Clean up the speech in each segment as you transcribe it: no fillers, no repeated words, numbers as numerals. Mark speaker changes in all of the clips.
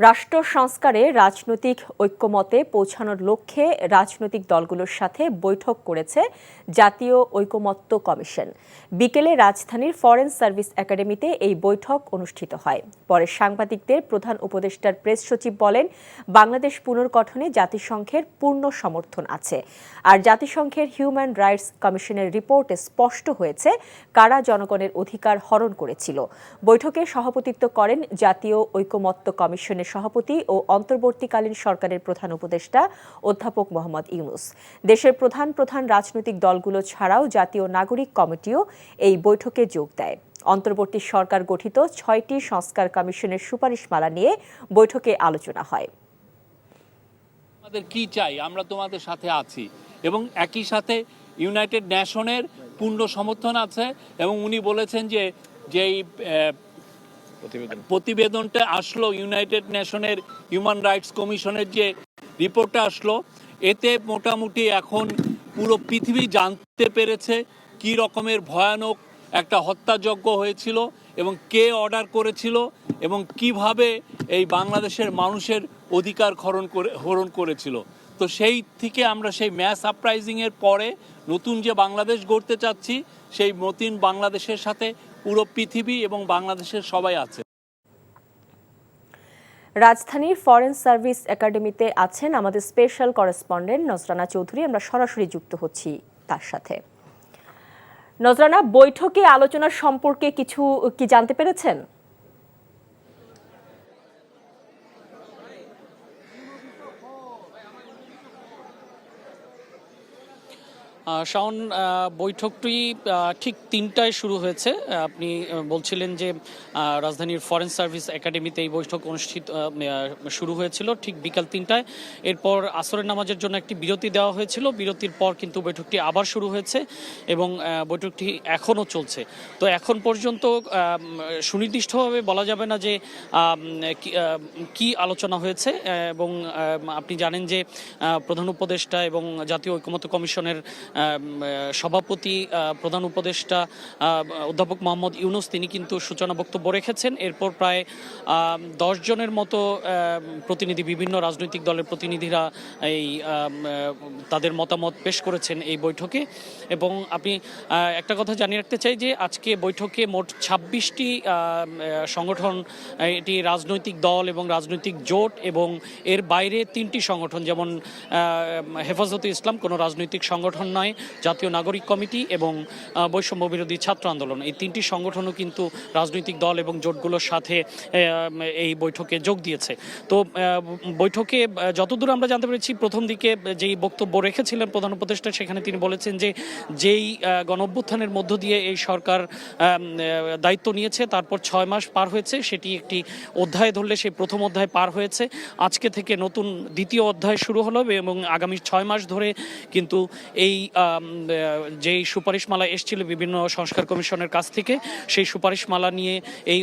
Speaker 1: রাষ্ট্র সংস্কারে রাজনৈতিক ঐক্যমতে পৌঁছানোর লক্ষ্যে রাজনৈতিক দলগুলোর সাথে বৈঠক করেছে জাতীয় ঐকমত্য কমিশন। বিকেলে রাজধানীর ফরেন সার্ভিস একাডেমিতে এই বৈঠক অনুষ্ঠিত হয়। পরে সাংবাদিকদের প্রধান উপদেষ্টার প্রেস সচিব বলেন, বাংলাদেশ পুনর্গঠনে জাতিসংঘের পূর্ণ সমর্থন আছে। আর জাতিসংঘের হিউম্যান রাইটস কমিশনের রিপোর্টে স্পষ্ট হয়েছে কারা জনগণের অধিকার হরণ করেছিল। বৈঠকে সভাপতিত্ব করেন জাতীয় ঐকমত্য কমিশনের সভাপতি ও অন্তর্বর্তীকালীন সরকারের প্রধান উপদেষ্টা অধ্যাপক মোহাম্মদ ইউনূস। দেশের প্রধান প্রধান রাজনৈতিক দলগুলো ছাড়াও জাতীয় নাগরিক কমিটিও এই বৈঠকে যোগ দেয়। অন্তর্বর্তী সরকার গঠিত ৬টি সংস্কার কমিশনের সুপারিশমালা নিয়ে বৈঠকে আলোচনা হয়।
Speaker 2: আমাদের কি চাই, আমরা তোমাদের সাথে আছি এবং একই সাথে ইউনাইটেড নেশনের পূর্ণ সমর্থন আছে। এবং উনি বলেছেন যে যেই প্রতিবেদনটা আসলো ইউনাইটেড নেশনের হিউম্যান রাইটস কমিশনের যে রিপোর্টটা আসলো, এতে মোটামুটি এখন পুরো পৃথিবী জানতে পেরেছে কি রকমের ভয়ানক একটা হত্যাযজ্ঞ হয়েছিল এবং কে অর্ডার করেছিল এবং কিভাবে এই বাংলাদেশের মানুষের অধিকার হরণ করেছিল। তো সেই থেকে আমরা সেই ম্যাস আপরাইজিংয়ের পরে নতুন যে বাংলাদেশ গড়তে চাচ্ছি, সেই নতুন বাংলাদেশের সাথে পুরো পৃথিবী এবং বাংলাদেশের সবাই আছে।
Speaker 1: রাজধানীর ফরেন সার্ভিস একাডেমিতে আছেন আমাদের স্পেশাল করেসপন্ডেন্ট নজরানা চৌধুরী। আমরা সরাসরি যুক্ত হচ্ছি তার সাথে। নজরানা, বৈঠকে আলোচনার সম্পর্কে কিছু কি জানতে পেরেছেন?
Speaker 3: শাওন, বৈঠকটি ঠিক ৩টায় শুরু হয়েছে। আপনি বলছিলেন যে রাজধানীর ফরেন সার্ভিস একাডেমিতে এই বৈঠক শুরু হয়েছিল ঠিক বিকাল ৩টায়। এরপর আসরের নামাজের জন্য একটি বিরতি দেওয়া হয়েছিল। বিরতির পর কিন্তু বৈঠকটি আবার শুরু হয়েছে এবং বৈঠকটি এখনও চলছে। তো এখন পর্যন্ত সুনির্দিষ্টভাবে বলা যাবে না যে কি আলোচনা হয়েছে। এবং আপনি জানেন যে প্রধান উপদেষ্টা এবং জাতীয় ঐকমত্য কমিশনের সভাপতি প্রধান উপদেষ্টা অধ্যাপক মোহাম্মদ ইউনূস তিনি কিন্তু সূচনা বক্তব্য রেখেছেন। এরপর প্রায় 10 জনের মতো প্রতিনিধি, বিভিন্ন রাজনৈতিক দলের প্রতিনিধিরা এই তাদের মতামত পেশ করেছেন এই বৈঠকে। এবং আপনি একটা কথা জানিয়ে রাখতে চাই যে আজকে বৈঠকে মোট 26টি সংগঠন, এটি রাজনৈতিক দল এবং রাজনৈতিক জোট এবং এর বাইরে 3টি সংগঠন, যেমন হেফাজতে ইসলাম কোনো রাজনৈতিক সংগঠন নয়, জাতীয় নাগরিক কমিটি এবং বৈষম্য বিরোধী ছাত্র আন্দোলন, এই 3টি সংগঠনও কিন্তু রাজনৈতিক দল এবং জোটগুলোর সাথে এই বৈঠকে যোগ দিয়েছে। তো বৈঠকে যতদূর আমরা জানতে পেরেছি, প্রথম দিকে যেই বক্তব্য রেখেছিলেন প্রধান উপদেষ্টা, সেখানে তিনি বলেছেন যে যেই গণঅভ্যুত্থানের মধ্য দিয়ে এই সরকার দায়িত্ব নিয়েছে, তারপর 6 মাস পার হয়েছে, সেটি একটি অধ্যায় ধরলে সেই প্রথম অধ্যায় পার হয়েছে। আজকে থেকে নতুন দ্বিতীয় অধ্যায় শুরু হলো এবং আগামী 6 মাস ধরে কিন্তু এই যেই সুপারিশমালা এসেছিল বিভিন্ন সংস্কার কমিশনের কাছ থেকে, সেই সুপারিশমালা নিয়ে এই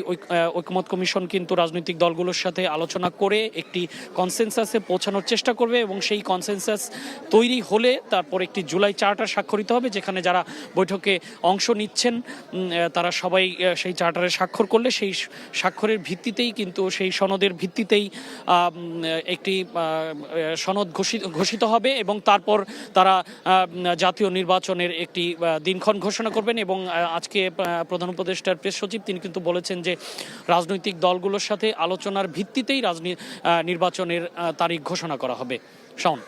Speaker 3: ঐকমত্য কমিশন কিন্তু রাজনৈতিক দলগুলোর সাথে আলোচনা করে একটি কনসেনসাসে পৌঁছানোর চেষ্টা করবে এবং সেই কনসেনসাস তৈরি হলে তারপর একটি জুলাই চার্টার স্বাক্ষরিত হবে, যেখানে যারা বৈঠকে অংশ নিচ্ছেন তারা সবাই সেই চার্টারে স্বাক্ষর করলে সেই স্বাক্ষরের ভিত্তিতেই কিন্তু সেই সনদের ভিত্তিতেই একটি সনদ ঘোষিত হবে এবং তারপর তারা জাতীয় নির্বাচনের একটি দিনক্ষণ ঘোষণা করবেন। এবং আজকে প্রধান উপদেষ্টার প্রেস সচিব তিনি কিন্তু বলেছেন যে রাজনৈতিক দলগুলোর সাথে আলোচনার ভিত্তিতেই নির্বাচনের তারিখ ঘোষণা করা হবে। শাওন।